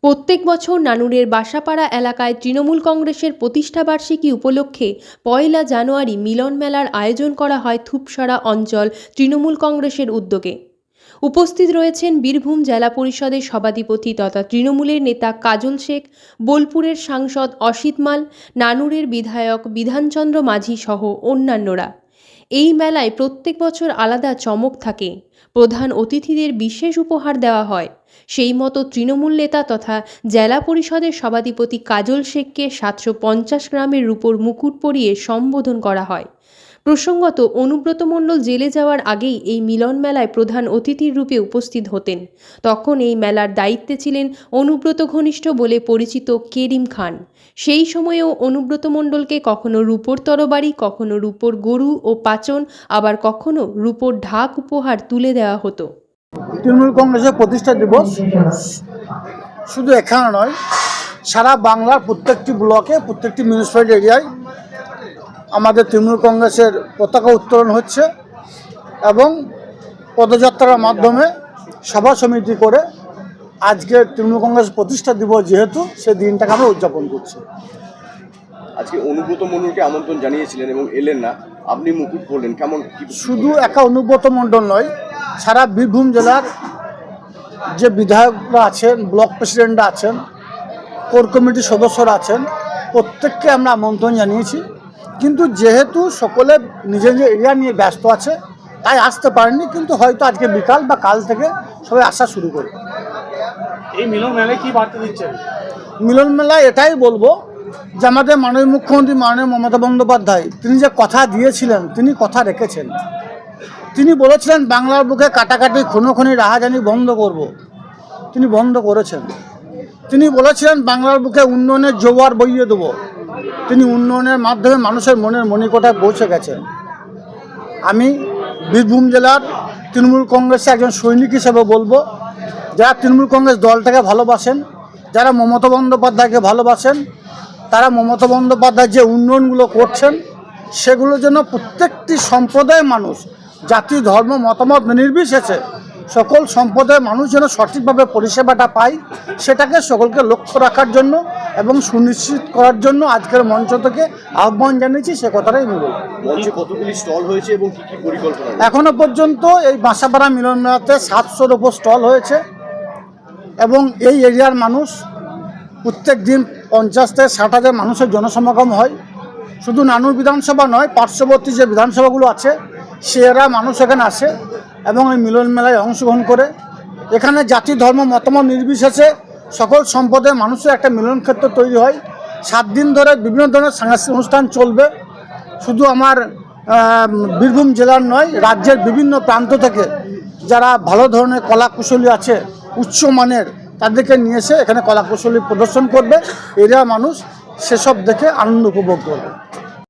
প্রত্যেক বছর নানুরের বাসাপাড়া এলাকায় তৃণমূল কংগ্রেসের প্রতিষ্ঠাবার্ষিকী উপলক্ষে ১ জানুয়ারি মিলন মেলার আয়োজন করা হয় থুপসারা অঞ্চল তৃণমূল কংগ্রেসের উদ্যোগে। উপস্থিত রয়েছেন বীরভূম জেলা পরিষদের সভাধিপতি তথা তৃণমূলের নেতা কাজল শেখ, বোলপুরের সাংসদ অসিত মাল, নানুরের বিধায়ক বিধানচন্দ্র মাঝি সহ অন্যান্যরা। এই মেলায় প্রত্যেক বছর আলাদা চমক থাকে। প্রধান অতিথিদের বিশেষ উপহার দেওয়া হয়। সেই মতো তৃণমূল নেতা তথা জেলা পরিষদের সভাধিপতি কাজল শেখকে ৭৫০ গ্রামের রূপোর মুকুট পরিয়ে সম্বোধন করা হয়। প্রসঙ্গত, অনুব্রত মণ্ডল জেলে যাওয়ার আগেই এই মিলন মেলায় প্রধান অতিথির রূপে উপস্থিত হতেন। তখন এই মেলার দায়িত্বে ছিলেন অনুব্রত ঘনিষ্ঠ বলে পরিচিত কেরিম খান। সেই সময়েও অনুব্রত মণ্ডলকে কখনো রূপোর তরবারি, কখনো রূপোর গরু ও পাচন, আবার কখনো রূপোর ঢাক উপহার তুলে দেওয়া হতো। তৃণমূল কংগ্রেসের প্রতিষ্ঠা দিবস শুধু এখানে নয়, সারা বাংলার প্রত্যেকটি ব্লকে, প্রত্যেকটি মিউনিসিপ্যালিটি এরিয়ায় আমাদের তৃণমূল কংগ্রেসের পতাকা উত্তোলন হচ্ছে এবং পদযাত্রার মাধ্যমে সভা সমিতি করে আজকে তৃণমূল কংগ্রেস প্রতিষ্ঠা দিবস যেহেতু সেই দিনটাকে আমরা উদযাপন করছি। আজকে অনুব্রত মণ্ডলকে আমন্ত্রণ জানিয়েছিলেন এবং এলেন না, আপনি মুকুট পরলেন, কেমন? শুধু একা অনুব্রত মণ্ডল নয়, সারা বীরভূম জেলার যে বিধায়করা আছেন, ব্লক প্রেসিডেন্টরা আছেন, কোর কমিটির সদস্যরা আছেন, প্রত্যেককে আমরা আমন্ত্রণ জানিয়েছি। কিন্তু যেহেতু সকলে নিজের নিজের এরিয়া নিয়ে ব্যস্ত আছে, তাই আসতে পারেননি। কিন্তু হয়তো আজকে বিকাল বা কাল থেকে সবাই আসা শুরু করবে। এই মিলন মেলায় কি বার্তা দিচ্ছেন? মিলন মেলায় এটাই বলবো যে আমাদের মাননীয় মুখ্যমন্ত্রী মাননীয় মমতা বন্দ্যোপাধ্যায় তিনি যে কথা দিয়েছিলেন, তিনি কথা রেখেছেন। তিনি বলেছিলেন বাংলার বুকে কাটাকাটি, খুনোখুনি, রাহাজানি বন্ধ করব। তিনি বন্ধ করেছেন। তিনি বলেছিলেন বাংলার বুকে উন্নয়নের জোয়ার বইয়ে দেবো। তিনি উন্নয়নের মাধ্যমে মানুষের মনের মণিকোঠায় পৌঁছে গেছেন। আমি বীরভূম জেলার তৃণমূল কংগ্রেসে একজন সৈনিক হিসেবে বলবো, যারা তৃণমূল কংগ্রেস দলটাকে ভালোবাসেন, যারা মমতা বন্দ্যোপাধ্যায়কে ভালোবাসেন, তারা মমতা বন্দ্যোপাধ্যায় যে উন্নয়নগুলো করছেন সেগুলো যেন প্রত্যেকটি সম্প্রদায়ের মানুষ, জাতি, ধর্ম, মতামত নির্বিশেষে সকল সম্প্রদায়ের মানুষ যেন সঠিকভাবে পরিষেবাটা পায়, সেটাকে সকলকে লক্ষ্য রাখার জন্য এবং সুনিশ্চিত করার জন্য আজকের মঞ্চ থেকে আহ্বান জানিয়েছি। সে কথাটাই আমি বলব। মঞ্চে কতগুলি স্টল হয়েছে এবং কী কী পরিকল্পনা? এখনো পর্যন্ত এই বাসাপাড়া মিলন মেলাতে 700-র উপর স্টল হয়েছে এবং এই এরিয়ার মানুষ প্রত্যেক দিন 50 থেকে 60,000 মানুষের জনসমাগম হয়। শুধু নানুর বিধানসভা নয়, পার্শ্ববর্তী যে বিধানসভাগুলো আছে সেরা মানুষ এখানে আসে এবং এই মিলন মেলায় অংশগ্রহণ করে। এখানে জাতি, ধর্ম, মতামত নির্বিশেষে সকল সম্প্রদায়ের মানুষের একটা মিলন ক্ষেত্র তৈরি হয়। 7 দিন ধরে বিভিন্ন ধরনের সাংস্কৃতিক অনুষ্ঠান চলবে। শুধু আমার বীরভূম জেলার নয়, রাজ্যের বিভিন্ন প্রান্ত থেকে যারা ভালো ধরনের কলাকুশলী আছে, উচ্চমানের, তাদেরকে নিয়ে এসে এখানে কলাকুশলী প্রদর্শন করবে। এরিয়া মানুষ সেসব দেখে আনন্দ উপভোগ করবে।